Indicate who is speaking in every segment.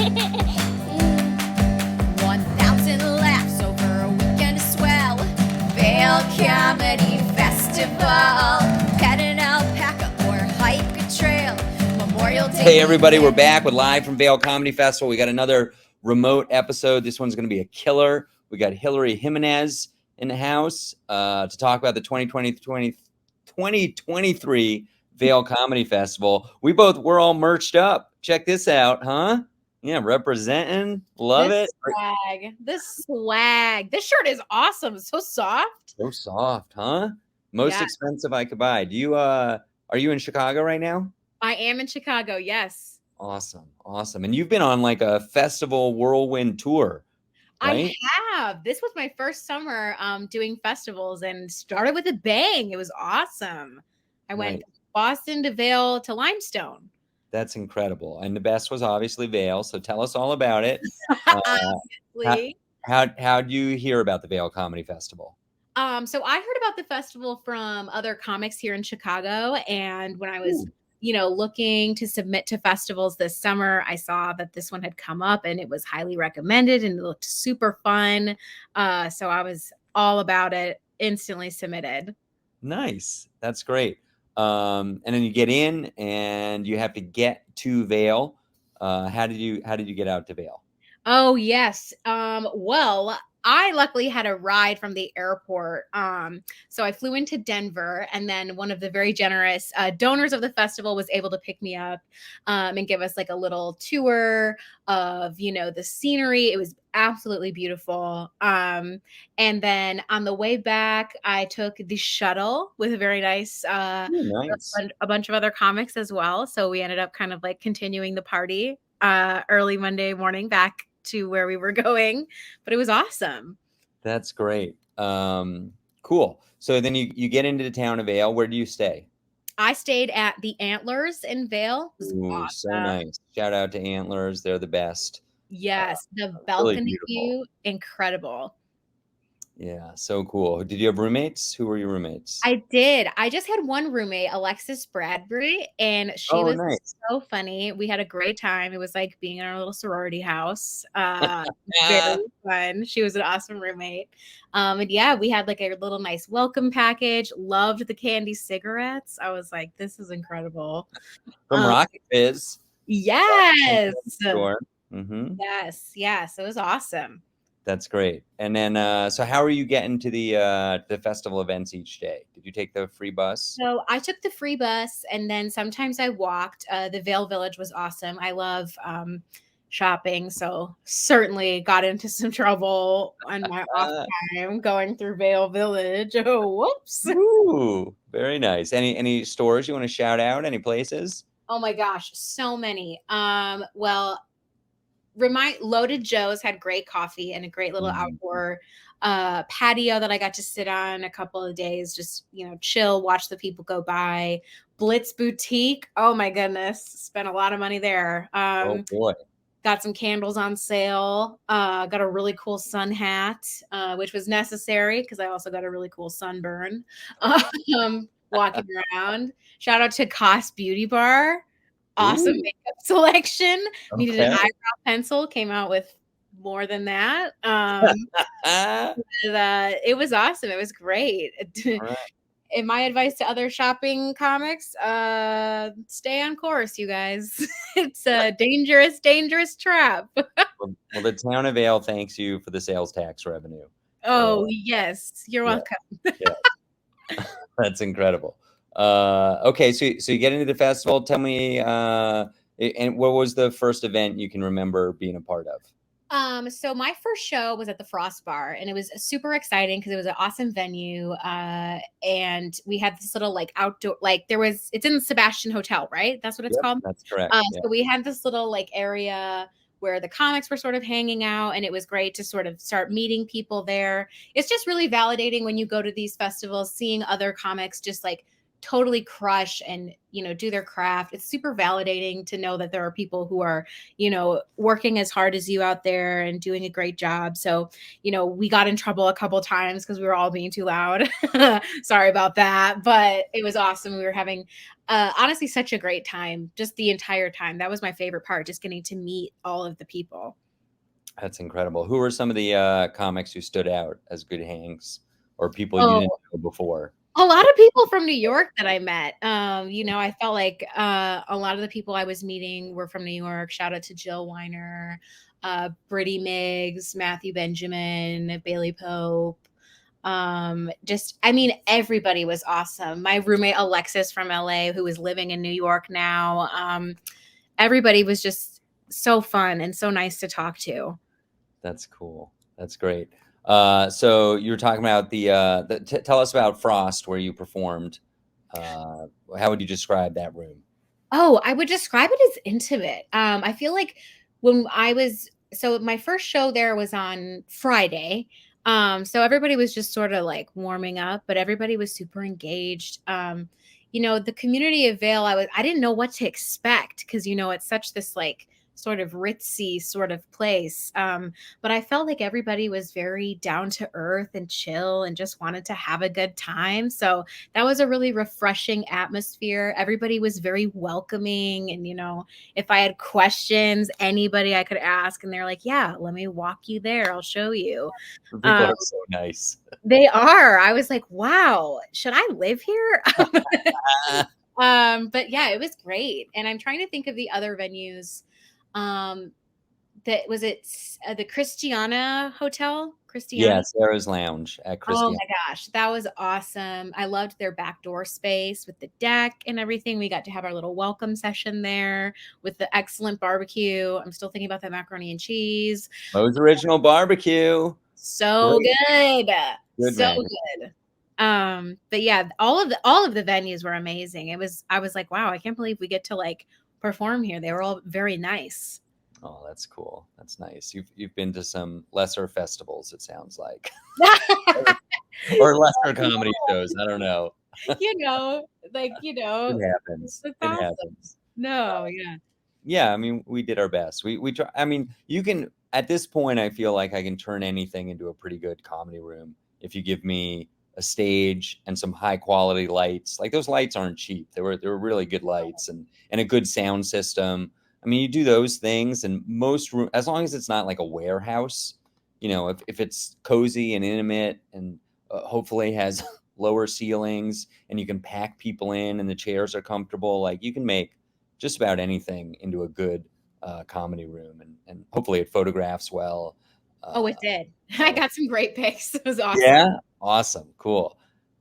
Speaker 1: 1,000 laughs over a weekend as well. Vail Comedy Festival. Pet an alpaca or hike a trail. Memorial Day.
Speaker 2: Hey everybody, we're back with live from Vail Comedy Festival. We got another remote episode. This one's going to be a killer. We got Hilary Jimenez in the house to talk about the 2023 Vail Comedy Festival. We're all merched up. Check this out, huh? Yeah, representing. Love it.
Speaker 3: This swag. This shirt is awesome. It's so soft.
Speaker 2: So soft, huh? Most expensive I could buy. Do you are you in Chicago right now?
Speaker 3: I am in Chicago, yes.
Speaker 2: Awesome. And you've been on like a festival whirlwind tour, right?
Speaker 3: I have. This was my first summer doing festivals and started with a bang. It was awesome. I went Boston to Vail to Limestone.
Speaker 2: That's incredible. And the best was obviously Vail. So tell us all about it. How'd you hear about the Vail Comedy Festival?
Speaker 3: So I heard about the festival from other comics here in Chicago. And when I was, looking to submit to festivals this summer, I saw that this one had come up and it was highly recommended and it looked super fun. So I was all about it, instantly submitted.
Speaker 2: Nice. That's great. And then you get in and you have to get to Vail. How did you get out to Vail?
Speaker 3: Oh, yes. Well, I luckily had a ride from the airport. So I flew into Denver, and then one of the very generous donors of the festival was able to pick me up and give us like a little tour of, the scenery. It was absolutely beautiful. And then on the way back, I took the shuttle with a very nice, a bunch of other comics as well. So we ended up kind of like continuing the party early Monday morning back to where we were going, but it was awesome.
Speaker 2: That's great. Cool. So then you get into the town of Vail. Where do you stay?
Speaker 3: I stayed at the Antlers in Vail.
Speaker 2: Ooh, so nice. Shout out to Antlers. They're the best.
Speaker 3: Yes. The balcony view, incredible.
Speaker 2: Yeah, so cool. Did you have roommates? Who were your roommates?
Speaker 3: I did. I just had one roommate, Alexis Bradbury, and she was so funny. We had a great time. It was like being in our little sorority house. Very fun. She was an awesome roommate. And yeah, we had like a little nice welcome package. Loved the candy cigarettes. I was like, this is incredible.
Speaker 2: From Rocket Fizz.
Speaker 3: Yes.
Speaker 2: Sure.
Speaker 3: Yes. It was awesome.
Speaker 2: That's great. And then, so how are you getting to the festival events each day? Did you take the free bus?
Speaker 3: So I took the free bus, and then sometimes I walked. The Vail Village was awesome. I love shopping, so certainly got into some trouble on my off time going through Vail Village. Oh, whoops!
Speaker 2: Ooh, very nice. Any stores you want to shout out? Any places?
Speaker 3: Oh my gosh, so many. Well, Loaded Joe's had great coffee and a great little outdoor patio that I got to sit on a couple of days, just, chill, watch the people go by. Blitz Boutique. Oh my goodness. Spent a lot of money there.
Speaker 2: Oh boy.
Speaker 3: Got some candles on sale. Got a really cool sun hat, which was necessary because I also got a really cool sunburn walking around. Shout out to Cost Beauty Bar. Awesome makeup selection. Okay. Needed an eyebrow pencil. Came out with more than that. It was awesome. It was great. Right. And my advice to other shopping comics, stay on course, you guys. It's a dangerous trap.
Speaker 2: Well, the town of Vail thanks you for the sales tax revenue.
Speaker 3: Oh, yes. You're welcome.
Speaker 2: Yeah. That's incredible. Okay, so you get into the festival. Tell me, and what was the first event you can remember being a part of?
Speaker 3: So my first show was at the Frost Bar, and it was super exciting because it was an awesome venue. And we had this little like outdoor, it's in the Sebastian Hotel, right? That's what it's called.
Speaker 2: That's correct.
Speaker 3: So we had this little like area where the comics were sort of hanging out, and it was great to sort of start meeting people there. It's just really validating when you go to these festivals, seeing other comics just like totally crush and, do their craft. It's super validating to know that there are people who are, working as hard as you out there and doing a great job. So, we got in trouble a couple of times because we were all being too loud. Sorry about that, but it was awesome. We were having honestly such a great time just the entire time. That was my favorite part, just getting to meet all of the people.
Speaker 2: That's incredible. Who were some of the comics who stood out as good hangs, or people you didn't know before?
Speaker 3: A lot of people from New York that I met. I felt like a lot of the people I was meeting were from New York. Shout out to Jill Weiner, Brittany Miggs, Matthew Benjamin, Bailey Pope. Everybody was awesome. My roommate Alexis from LA, who is living in New York now. Everybody was just so fun and so nice to talk to.
Speaker 2: That's cool. That's great. So you were talking about tell us about Frost, where you performed. How would you describe that room?
Speaker 3: Oh, I would describe it as intimate. I feel like my first show there was on Friday. So everybody was just sort of like warming up, but everybody was super engaged. The community of Vail, I didn't know what to expect because, it's such this like sort of ritzy sort of place. But I felt like everybody was very down to earth and chill and just wanted to have a good time. So that was a really refreshing atmosphere. Everybody was very welcoming. And, if I had questions, anybody I could ask, and they're like, yeah, let me walk you there. I'll show you.
Speaker 2: People are so nice.
Speaker 3: They are. I was like, wow, should I live here? But yeah, it was great. And I'm trying to think of the other venues. The Christiana Hotel? Christiana?
Speaker 2: Yeah, Sarah's Lounge at Christiana.
Speaker 3: Oh my gosh, that was awesome. I loved their backdoor space with the deck and everything. We got to have our little welcome session there with the excellent barbecue. I'm still thinking about that macaroni and cheese.
Speaker 2: Moe's Original Barbecue.
Speaker 3: So
Speaker 2: Great.
Speaker 3: good. So good. But yeah, all of the venues were amazing. I was like, wow, I can't believe we get to like perform here. They were all very nice.
Speaker 2: Oh, that's cool. That's nice. You've been to some lesser festivals, it sounds like. or lesser comedy shows. I don't know.
Speaker 3: It
Speaker 2: happens. It happens.
Speaker 3: No, yeah.
Speaker 2: Yeah, I mean, we did our best. We try. I mean, you can at this point, I feel like I can turn anything into a pretty good comedy room if you give me a stage and some high quality lights. Like those lights aren't cheap. They were really good lights and a good sound system. I mean, you do those things, and as long as it's not like a warehouse, if it's cozy and intimate and hopefully has lower ceilings and you can pack people in and the chairs are comfortable, like you can make just about anything into a good comedy room, and hopefully it photographs well.
Speaker 3: It did. I got some great pics. It was awesome.
Speaker 2: Yeah. Awesome. Cool.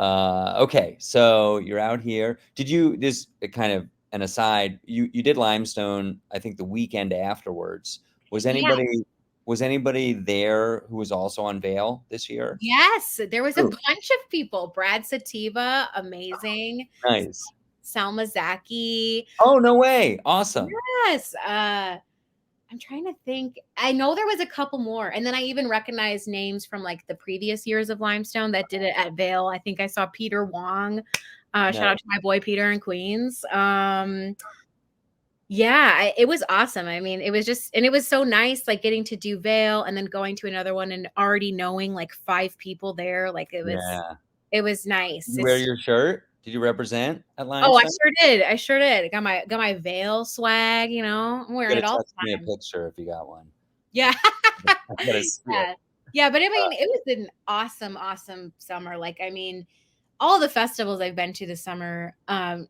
Speaker 2: Okay. So you're out here. This kind of an aside, you did Limestone, I think the weekend afterwards. Was anybody there who was also on Vail this year?
Speaker 3: Yes. There was a bunch of people. Brad Sativa, amazing.
Speaker 2: Nice.
Speaker 3: Salma Zaki.
Speaker 2: Oh, no way. Awesome.
Speaker 3: Yes. I'm trying to think. I know there was a couple more. And then I even recognized names from like the previous years of Limestone that did it at Vail. I think I saw Peter Wong. Nice. Shout out to my boy Peter in Queens. It was awesome. I mean, it was so nice, like getting to do Vail and then going to another one and already knowing like 5 people there. Like it was nice.
Speaker 2: Did you wear your shirt? Did you represent at Limestone?
Speaker 3: Oh, I sure did. Got my Vail swag, I'm wearing it all the time.
Speaker 2: Give me a picture if you got one.
Speaker 3: Yeah. Yeah, but I mean, it was an awesome summer. Like, I mean, all the festivals I've been to this summer,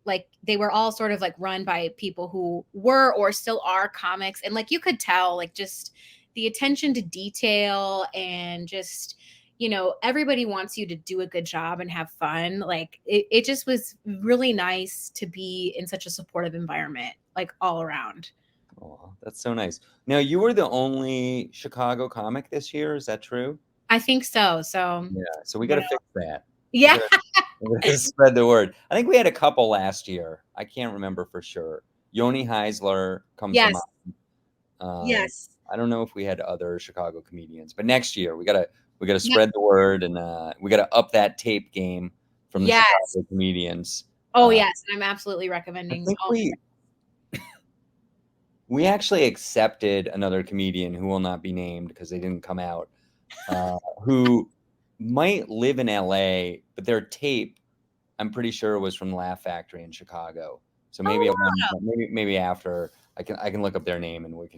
Speaker 3: like they were all sort of like run by people who were or still are comics. And like, you could tell like just the attention to detail and just, everybody wants you to do a good job and have fun. Like it just was really nice to be in such a supportive environment, like all around.
Speaker 2: Oh, that's so nice. Now, you were the only Chicago comic this year. Is that true?
Speaker 3: I think so. So
Speaker 2: yeah. So we got to fix that.
Speaker 3: Yeah.
Speaker 2: We gotta spread the word. I think we had a couple last year. I can't remember for sure. Yoni Heisler comes to mind.
Speaker 3: Yes.
Speaker 2: I don't know if we had other Chicago comedians, but next year we gotta spread the word, and we gotta up that tape game from the Chicago comedians.
Speaker 3: Oh yes, I'm absolutely
Speaker 2: I
Speaker 3: recommending.
Speaker 2: think
Speaker 3: Oh,
Speaker 2: we actually accepted another comedian who will not be named because they didn't come out, who might live in LA, but their tape, I'm pretty sure, was from Laugh Factory in Chicago. So maybe
Speaker 3: oh wow.
Speaker 2: maybe after I can look up their name and we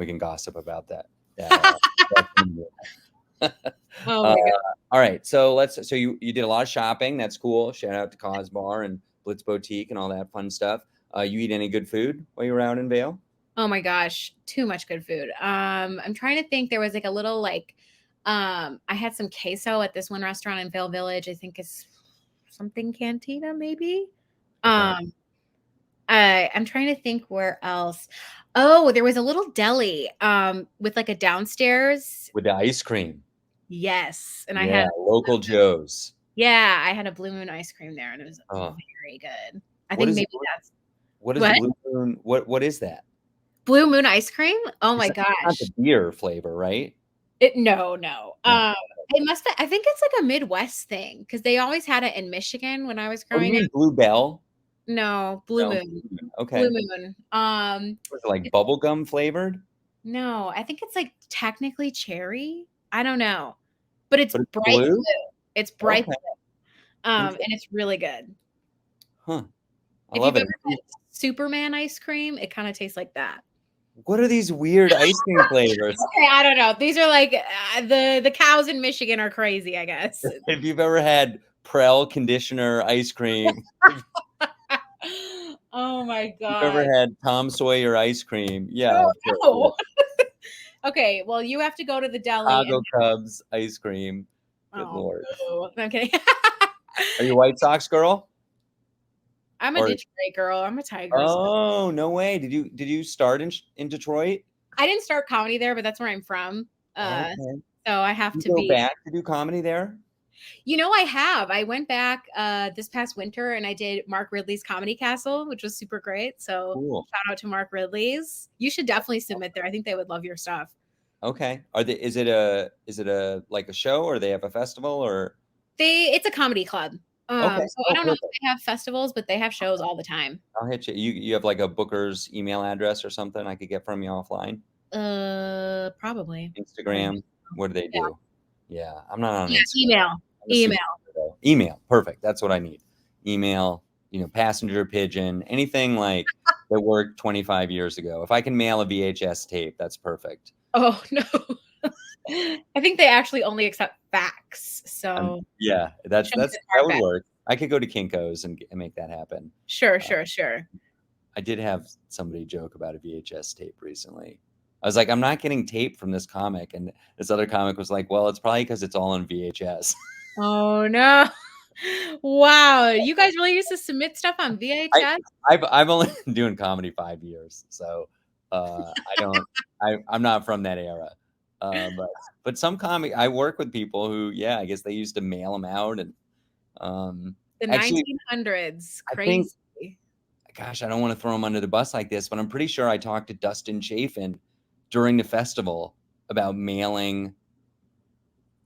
Speaker 2: can gossip about that. That comedian.
Speaker 3: Oh
Speaker 2: Uh,
Speaker 3: my god.
Speaker 2: all right, so you did a lot of shopping. That's cool. Shout out to Cause Bar and Blitz Boutique and all that fun stuff. You eat any good food while you were out in Vail?
Speaker 3: Oh my gosh, too much good food. I'm trying to think. There was like a little like, I had some queso at this one restaurant in Vail Village. I think it's something Cantina, maybe.
Speaker 2: Okay.
Speaker 3: I'm trying to think where else. Oh, there was a little deli, with like a downstairs.
Speaker 2: With the ice cream.
Speaker 3: Yes, and I
Speaker 2: Yeah,
Speaker 3: had,
Speaker 2: local Joe's.
Speaker 3: yeah, I had a Blue Moon ice cream there, and it was
Speaker 2: Oh,
Speaker 3: very good. I
Speaker 2: what
Speaker 3: think
Speaker 2: is
Speaker 3: maybe that's
Speaker 2: what is
Speaker 3: what
Speaker 2: Blue Moon? What is that?
Speaker 3: Blue Moon ice cream. Oh my
Speaker 2: It's not the
Speaker 3: gosh.
Speaker 2: beer flavor, right?
Speaker 3: No.
Speaker 2: No.
Speaker 3: It must be, I think it's like a Midwest thing because they always had it in Michigan when I was
Speaker 2: Oh, you
Speaker 3: growing up.
Speaker 2: mean Blue Bell?
Speaker 3: No, Blue
Speaker 2: No.
Speaker 3: Moon. Blue
Speaker 2: Okay.
Speaker 3: Moon.
Speaker 2: Was it like
Speaker 3: It's,
Speaker 2: bubblegum flavored?
Speaker 3: no, I think it's like technically cherry. I don't know, but it's
Speaker 2: But it's
Speaker 3: bright
Speaker 2: blue?
Speaker 3: blue. It's bright
Speaker 2: Okay.
Speaker 3: blue.
Speaker 2: Interesting.
Speaker 3: And it's really good.
Speaker 2: Huh. I
Speaker 3: If
Speaker 2: love
Speaker 3: you've
Speaker 2: it.
Speaker 3: ever had Superman ice cream, it kind of tastes like that.
Speaker 2: What are these weird ice cream flavors?
Speaker 3: Okay, I don't know. These are like, the cows in Michigan are crazy, I guess.
Speaker 2: If you've ever had Prel conditioner ice cream,
Speaker 3: Oh my
Speaker 2: you've ever
Speaker 3: god.
Speaker 2: had Tom Sawyer ice cream, yeah,
Speaker 3: No,
Speaker 2: of course.
Speaker 3: no. Okay, well, you have to go to the deli and
Speaker 2: Chicago Cubs ice cream. Good
Speaker 3: oh,
Speaker 2: Lord.
Speaker 3: boo. I'm kidding.
Speaker 2: Are you a White Sox girl?
Speaker 3: I'm a
Speaker 2: Or
Speaker 3: Detroit girl. I'm a Tigers.
Speaker 2: oh, no way. Did you start in Detroit?
Speaker 3: I didn't start comedy there, but that's where I'm from.
Speaker 2: Okay.
Speaker 3: So I have
Speaker 2: You
Speaker 3: to
Speaker 2: go
Speaker 3: be.
Speaker 2: back to do comedy there?
Speaker 3: I have. I went back this past winter and I did Mark Ridley's Comedy Castle, which was super great. So
Speaker 2: Cool.
Speaker 3: shout out to Mark Ridley's. You should definitely submit there. I think they would love your stuff.
Speaker 2: Okay. Is it a like a show, or they have a festival, or
Speaker 3: It's a comedy club.
Speaker 2: okay.
Speaker 3: So I
Speaker 2: Oh,
Speaker 3: don't know if
Speaker 2: perfect.
Speaker 3: they have festivals, but they have shows all the time.
Speaker 2: I'll hit you. You have like a booker's email address or something I could get from you offline?
Speaker 3: Probably.
Speaker 2: Instagram. What do they
Speaker 3: Yeah.
Speaker 2: do? Yeah, I'm not on
Speaker 3: Yeah,
Speaker 2: Instagram.
Speaker 3: email.
Speaker 2: I'm a super
Speaker 3: Email.
Speaker 2: weirdo. Email. Perfect. That's what I need. Email, passenger pigeon, anything like that worked 25 years ago. If I can mail a VHS tape, that's perfect.
Speaker 3: Oh no. I think they actually only accept fax. So
Speaker 2: Yeah,
Speaker 3: show me the
Speaker 2: that would
Speaker 3: Carfax.
Speaker 2: work. I could go to Kinko's and make that happen.
Speaker 3: Sure,
Speaker 2: Uh,
Speaker 3: sure.
Speaker 2: I did have somebody joke about a VHS tape recently. I was like, I'm not getting tape from this comic, and this other comic was like, well, it's probably because it's all on VHS.
Speaker 3: Oh no. Wow. You guys really used to submit stuff on
Speaker 2: I
Speaker 3: VHS?
Speaker 2: I've only been doing comedy 5 years, so I don't I'm not from that era. But some comic I work with people who, yeah, I guess they used to mail them out, and
Speaker 3: The
Speaker 2: actually
Speaker 3: 1900s.
Speaker 2: I think,
Speaker 3: Crazy.
Speaker 2: gosh, I don't want to throw him under the bus like this, but I'm pretty sure I talked to Dustin Chafin during the festival about mailing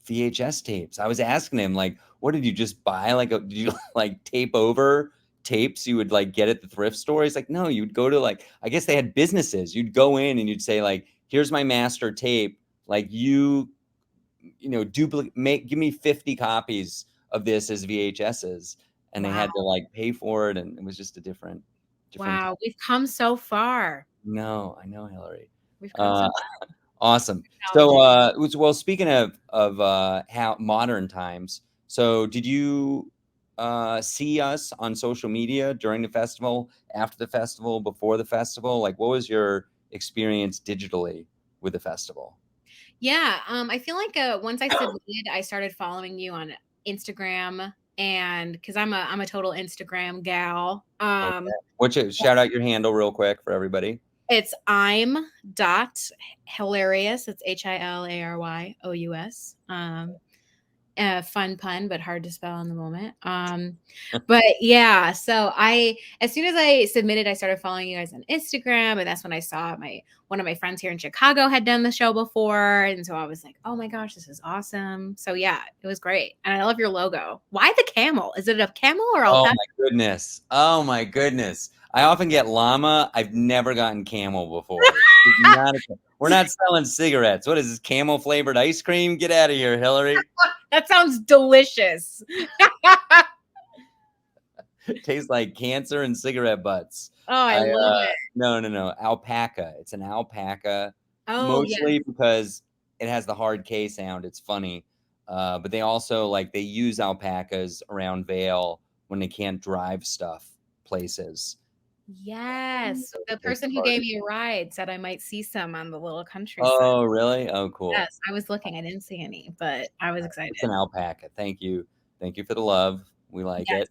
Speaker 2: VHS tapes. I was asking him, like, what did you just buy? Like, did you like tape over tapes you would like get at the thrift store? He's like, no, you'd go to, like, I guess they had businesses. You'd go in and you'd say, like, here's my master tape. Like, duplicate, give me 50 copies of this as VHSs. And they
Speaker 3: Wow.
Speaker 2: had to like pay for it. And it was just a different time.
Speaker 3: Wow. We've come so far.
Speaker 2: No, I know, Hilary.
Speaker 3: We've come so
Speaker 2: Uh, Awesome.
Speaker 3: technology.
Speaker 2: So, well, speaking of how modern times, so did you see us on social media during the festival, after the festival, before the festival? Like, what was your experience digitally with the festival?
Speaker 3: Yeah, I feel like once I submitted, I started following you on Instagram, and because I'm a total Instagram gal.
Speaker 2: Okay. Shout out your handle real quick for everybody.
Speaker 3: It's I'm.Hilarious. It's HILARYOUS. Fun pun, but hard to spell in the moment. But yeah, so as soon as I submitted, I started following you guys on Instagram, and that's when I saw one of my friends here in Chicago had done the show before, and so I was like, oh my gosh, this is awesome. So yeah, it was great, and I love your logo. Why the camel? Is it a camel or
Speaker 2: Oh
Speaker 3: alpaca?
Speaker 2: my goodness. Oh my goodness. I often get llama. I've never gotten camel before. We're not selling cigarettes. What is this, camel flavored ice cream? Get out of here, Hilary.
Speaker 3: That sounds delicious.
Speaker 2: It tastes like cancer and cigarette butts.
Speaker 3: Oh, I love it.
Speaker 2: No. Alpaca. It's an alpaca.
Speaker 3: Oh, yeah.
Speaker 2: Mostly because it has the hard K sound. It's funny. But they also they use alpacas around Vail when they can't drive stuff places.
Speaker 3: Yes. The person who gave me a ride said I might see some on the little countryside.
Speaker 2: Oh, really? Oh, cool.
Speaker 3: Yes, I was looking. I didn't see any, but I was excited.
Speaker 2: It's an alpaca. Thank you. Thank you for the love. We like it.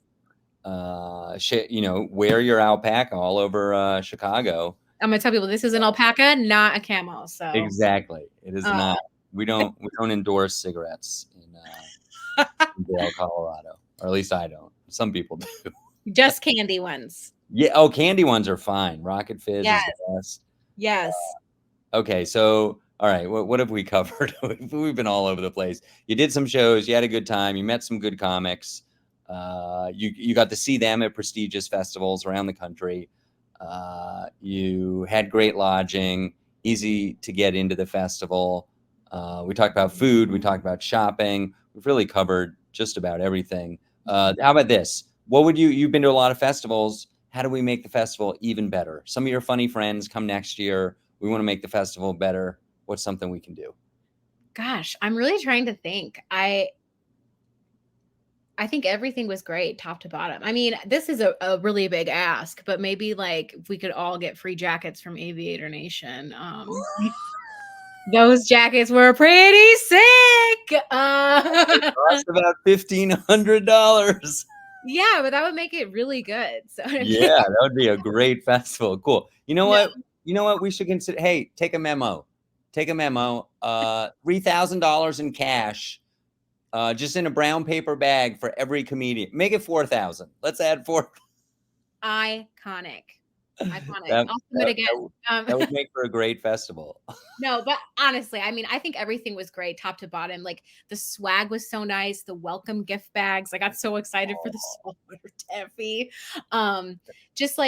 Speaker 2: Wear your alpaca all over Chicago.
Speaker 3: I'm gonna tell people this is an alpaca, not a camel. So
Speaker 2: exactly, it is not. We don't endorse cigarettes in Vail, Colorado, or at least I don't. Some people do.
Speaker 3: Just candy ones.
Speaker 2: Yeah. Oh, candy ones are fine. Rocket Fizz
Speaker 3: Yes.
Speaker 2: is the best.
Speaker 3: Yes.
Speaker 2: Okay, so all right, what have we covered? We've been all over the place. You did some shows. You had a good time. You met some good comics. You got to see them at prestigious festivals around the country. You had great lodging, easy to get into the festival. We talked about food. We talked about shopping. We've really covered just about everything. How about this? You've been to a lot of festivals. How do we make the festival even better? Some of your funny friends come next year. We want to make the festival better. What's something we can do?
Speaker 3: Gosh, I'm really trying to think. I think everything was great, top to bottom. I mean, this is a really big ask, but maybe if we could all get free jackets from Aviator Nation. Those jackets were pretty sick.
Speaker 2: It cost about $1,500.
Speaker 3: Yeah, but that would make it really good. So
Speaker 2: yeah, that would be a great festival. Cool. You know what? You know what we should consider? Hey, take a memo. $3,000 in cash, just in a brown paper bag for every comedian. Make it 4,000. Let's add 4.
Speaker 3: Iconic.
Speaker 2: That would make for a great festival.
Speaker 3: No, but honestly, I mean, I think everything was great, top to bottom. The swag was so nice. The welcome gift bags. I got so excited for the saltwater taffy. Just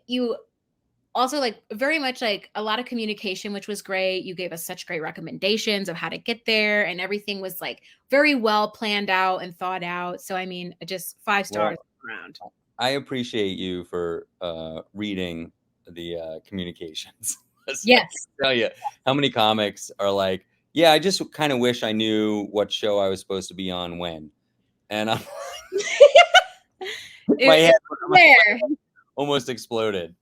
Speaker 3: you also very much a lot of communication, which was great. You gave us such great recommendations of how to get there, and everything was very well planned out and thought out. So I mean, just 5 stars around.
Speaker 2: I appreciate you for reading the communications.
Speaker 3: Yes.
Speaker 2: I tell you how many comics are yeah, I just kind of wish I knew what show I was supposed to be on when. And I'm my head almost exploded.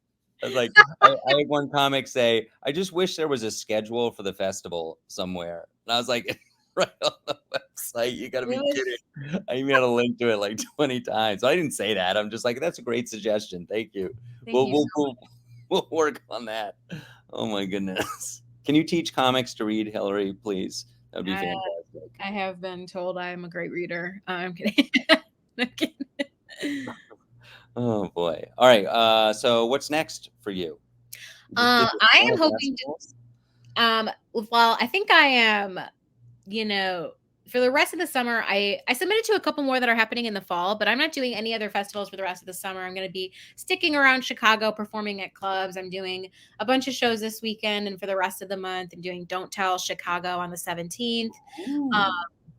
Speaker 2: I was I had one comic say, I just wish there was a schedule for the festival somewhere. And I was like, right on the website. You got to be kidding. I even had a link to it 20 times. So I didn't say that. I'm just that's a great suggestion. Thank you. We'll work on that. Oh my goodness. Can you teach comics to read, Hilary, please? That would be fantastic.
Speaker 3: I have been told I'm a great reader. I'm kidding. I'm kidding.
Speaker 2: Oh boy. All right. So what's next for you?
Speaker 3: I am hoping well, I think I am, for the rest of the summer, I submitted to a couple more that are happening in the fall, but I'm not doing any other festivals for the rest of the summer. I'm going to be sticking around Chicago, performing at clubs. I'm doing a bunch of shows this weekend, and for the rest of the month, I'm doing Don't Tell Chicago on the 17th.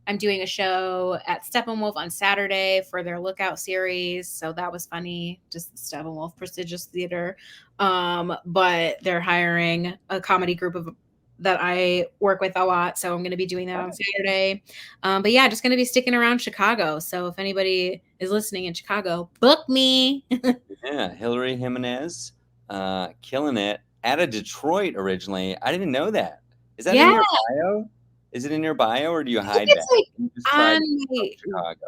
Speaker 3: I'm doing a show at Steppenwolf on Saturday for their Lookout series. So that was funny. Just Steppenwolf, prestigious theater. But they're hiring a comedy group that I work with a lot. So I'm going to be doing that on Saturday. But yeah, just going to be sticking around Chicago. So if anybody is listening in Chicago, book me.
Speaker 2: Yeah, Hilary Jimenez, killing it. Out of Detroit originally. I didn't know that. Is that in your bio? Is it in your bio, or do you hide that? Chicago.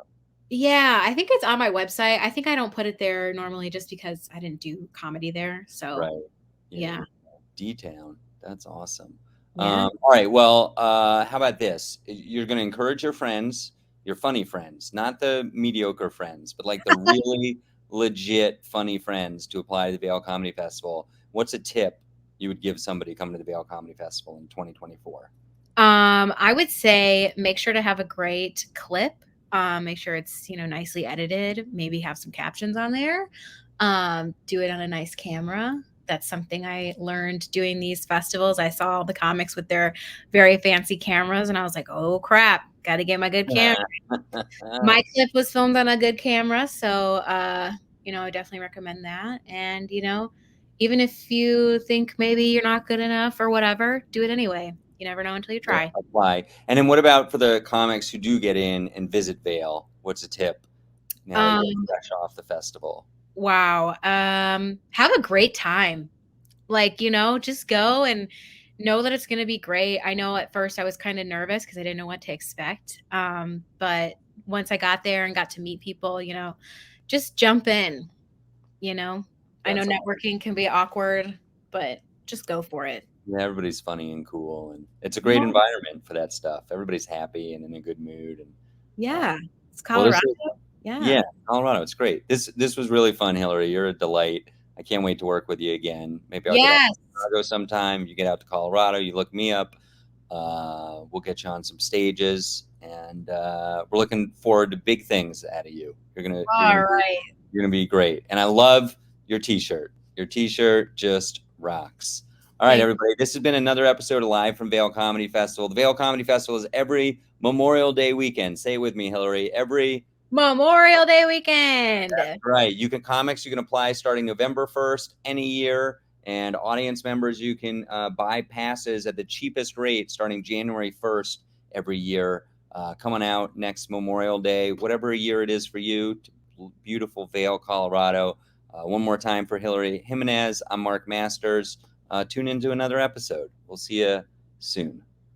Speaker 3: Yeah, I think it's on my website. I think I don't put it there normally just because I didn't do comedy there. So
Speaker 2: right.
Speaker 3: Yeah.
Speaker 2: D-Town. That's awesome.
Speaker 3: Yeah.
Speaker 2: All right. Well, how about this? You're going to encourage your friends your funny friends, not the mediocre friends, but like the really legit funny friends to apply to the Vail Comedy Festival, what's a tip you would give somebody coming to the Vail Comedy Festival in 2024?
Speaker 3: I would say make sure to have a great clip. Make sure it's, nicely edited, maybe have some captions on there. Do it on a nice camera. That's something I learned doing these festivals. I saw the comics with their very fancy cameras and I was like, oh crap, got to get my good camera. My clip was filmed on a good camera. So, I definitely recommend that. And, even if you think maybe you're not good enough or whatever, do it anyway. You never know until you try.
Speaker 2: Apply. And then what about for the comics who do get in and visit Vail? What's a tip now that you're fresh off the festival?
Speaker 3: Wow. Have a great time. Like, just go and know that it's going to be great. I know at first I was kind of nervous because I didn't know what to expect. But once I got there and got to meet people, just jump in, I know networking can be awkward, but just go for it.
Speaker 2: Yeah, everybody's funny and cool, and it's a great environment for that stuff. Everybody's happy and in a good mood. And
Speaker 3: yeah, it's Colorado.
Speaker 2: Yeah, Colorado. It's great. This was really fun, Hilary. You're a delight. I can't wait to work with you again. Maybe I'll get out to Chicago sometime. You get out to Colorado. You look me up. We'll get you on some stages, and we're looking forward to big things out of you. You're gonna be great. And I love your T-shirt. Your T-shirt just rocks. All right, everybody. This has been another episode of Live from Vail Comedy Festival. The Vail Comedy Festival is every Memorial Day weekend. Say it with me, Hilary. Every
Speaker 3: Memorial Day weekend.
Speaker 2: That's right. You can apply starting November 1st any year. And audience members, you can buy passes at the cheapest rate starting January 1st every year. Come on out next Memorial Day, whatever year it is for you, to beautiful Vail, Colorado. One more time for Hilary Jimenez, I'm Mark Masters. Tune into another episode. We'll see you soon.